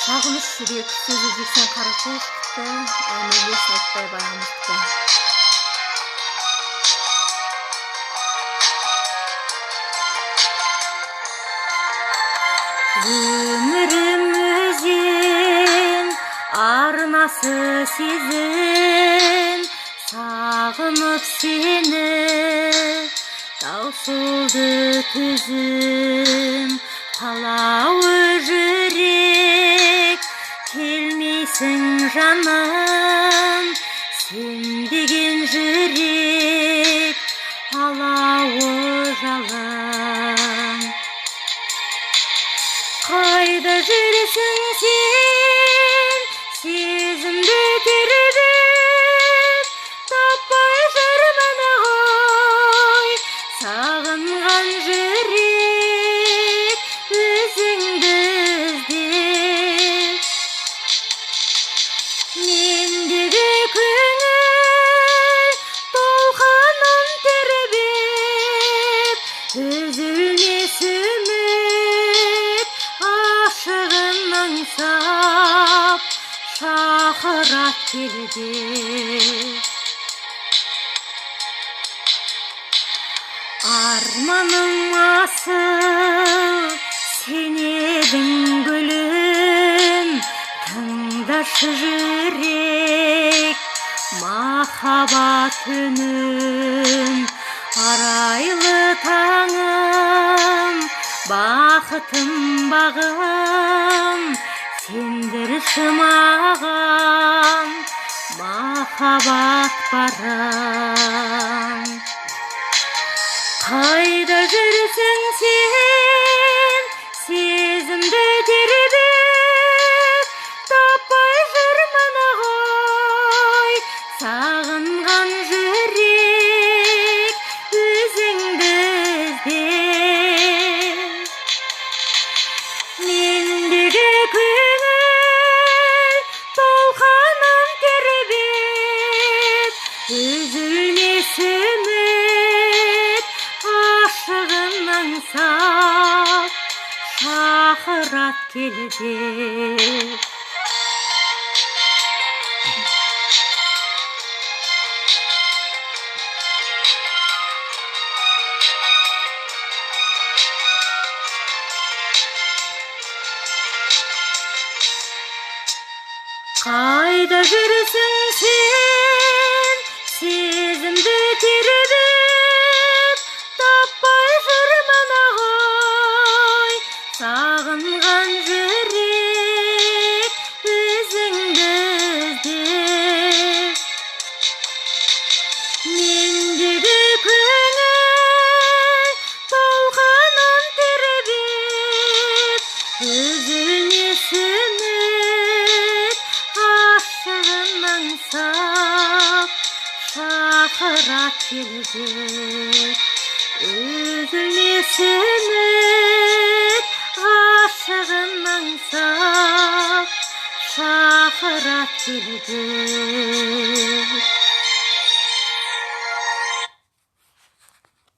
Сагыныш журек сөзі Жексен Каракуловтікі, әмелес Аитбаев ағамыздікі. Өмірім өзен, арнасы сезін, сағынып сені, таусылды төзім, қалауы жүрек, келмейсің жаным, сен деген жүрек, алауы жалын. Қайда жүрсің сен, сезімді тербеп, таппай жүрмін ғой, сағынған жүрек, өзіңді іздеп. Мендегі көңіл толқынын тербеп, үзілмес үміт ашығын аңсап, шақырат келді. Арманым асыл, сен едің гүлім, тыңдашы жүрек, махаббат үнін. Арайлы таңым, бақытым бағым, сендірші маған, махаббат барым. Қайда жүрсің сен, сезімді тербеп, таппай жүрмін ғой, сағынған жүрек, өзіңді іздеп. Мендегі көңіл толқынын тербеп, үзілмес үміт ашығын аңсап, шақырат келді. Қайда жүрсің сен, сезімді тербеп, таппай жүрмін ғой, сағынған жүрек, өзіңді іздеп. Мендегі көңіл толқынын тербеп, үзілмес үміт ашығын аңсап, шақырат келді. Үзілмес үміт ашығын аңсап, шақырат келді.